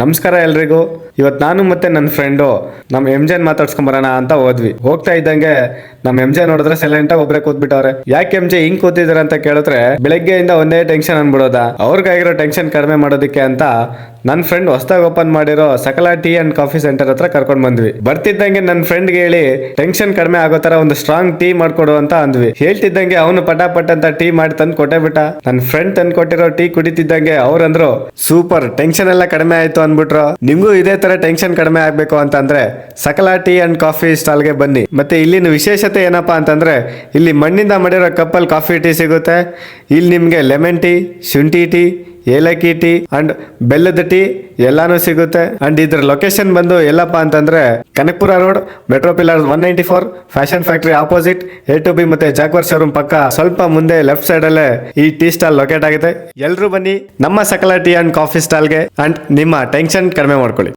ನಮಸ್ಕಾರ ಎಲ್ರಿಗೂ. ಇವತ್ತು ನಾನು ಮತ್ತೆ ನನ್ನ ಫ್ರೆಂಡು ನಮ್ಮ ಎಂಜೆನ್ ಮಾತಾಡ್ಸ್ಕೊಂಬರೋಣ ಅಂತ ಹೋದ್ವಿ. ಹೋಗ್ತಾ ಇದ್ದಂಗೆ ನಮ್ಮ ಎಂಜೆ ನೋಡಿದ್ರೆ ಸೈಲೆಂಟ್ ಆಗಿ ಒಬ್ರೆ ಕೂತ್ಬಿಟ್ಟವ್ರೆ. ಯಾಕೆ ಎಂಜೆ ಹಿಂಗ್ ಕೂತಿದಾರ ಅಂತ ಕೇಳಿದ್ರೆ ಬೆಳಗ್ಗೆಯಿಂದ ಒಂದೇ ಟೆನ್ಷನ್ ಅನ್ಬಿಡೋದ. ಅವ್ರಿಗಾಗಿರೋ ಟೆನ್ಷನ್ ಕಡಿಮೆ ಮಾಡೋದಕ್ಕೆ ಅಂತ ನನ್ನ ಫ್ರೆಂಡ್ ಹೊಸದಾಗಿ ಓಪನ್ ಮಾಡಿರೋ ಸಕಲ ಟೀ ಅಂಡ್ ಕಾಫಿ ಸೆಂಟರ್ ಹತ್ರ ಕರ್ಕೊಂಡ್ ಬಂದ್ವಿ. ಬರ್ತಿದ್ದಂಗೆ ನನ್ನ ಫ್ರೆಂಡ್ಗೆ ಹೇಳಿ ಟೆನ್ಷನ್ ಕಡಿಮೆ ಆಗೋ ತರ ಒಂದು ಸ್ಟ್ರಾಂಗ್ ಟೀ ಮಾಡ್ಕೊಡು ಅಂತ ಅಂದ್ವಿ. ಹೇಳ್ತಿದ್ದಂಗೆ ಅವನು ಪಟಾಪಟ್ ಅಂತ ಟೀ ಮಾಡಿ ತಂದು ಕೊಟ್ಟೆ ಬಿಟ್ಟ. ನನ್ನ ಫ್ರೆಂಡ್ ತಂದು ಕೊಟ್ಟಿರೋ ಟೀ ಕುಡಿತಿದ್ದಂಗೆ ಅವ್ರಂದ್ರು ಸೂಪರ್, ಟೆನ್ಷನ್ ಎಲ್ಲ ಕಡಿಮೆ ಆಯ್ತು ಅಂದ್ಬಿಟ್ರು. ನಿಮ್ಗೂ ಇದೇ ತರ ಟೆನ್ಷನ್ ಕಡಿಮೆ ಆಗ್ಬೇಕು ಅಂತಂದ್ರೆ ಸಕಲ ಟೀ ಅಂಡ್ ಕಾಫಿ ಸ್ಟಾಲ್ಗೆ ಬನ್ನಿ. ಮತ್ತೆ ಇಲ್ಲಿನ ವಿಶೇಷತೆ ಏನಪ್ಪಾ ಅಂತಂದ್ರೆ ಇಲ್ಲಿ ಮಣ್ಣಿಂದ ಮಾಡಿರೋ ಕಪ್ಪಲ್ಲಿ ಕಾಫಿ ಟೀ ಸಿಗುತ್ತೆ. ಇಲ್ಲಿ ನಿಮ್ಗೆ ಲೆಮನ್ ಟೀ, ಶುಂಠಿ ಟೀ, ಏಲಕ್ಕಿ ಟೀ ಅಂಡ್ ಬೆಲ್ಲದ ಟೀ ಎಲ್ಲಾನು ಸಿಗುತ್ತೆ. ಅಂಡ್ ಇದ್ರ ಲೊಕೇಶನ್ ಬಂದು ಎಲ್ಲಪ್ಪ ಅಂತಂದ್ರೆ Kanakapura road, metro pillar 194, fashion factory opposite A2B ಮತ್ತೆ ಜಾಕ್ವರ್ ಶೋರೂಮ್ ಪಕ್ಕ ಸ್ವಲ್ಪ ಮುಂದೆ ಲೆಫ್ಟ್ ಸೈಡ್ ಅಲ್ಲೇ ಈ ಟೀ ಸ್ಟಾಲ್ ಲೊಕೇಟ್ ಆಗಿದೆ. ಎಲ್ರು ಬನ್ನಿ ನಮ್ಮ ಸಕಲ ಟೀ ಅಂಡ್ ಕಾಫಿ ಸ್ಟಾಲ್ಗೆ ಅಂಡ್ ನಿಮ್ಮ ಟೆನ್ಷನ್ ಕಡಿಮೆ ಮಾಡ್ಕೊಳ್ಳಿ.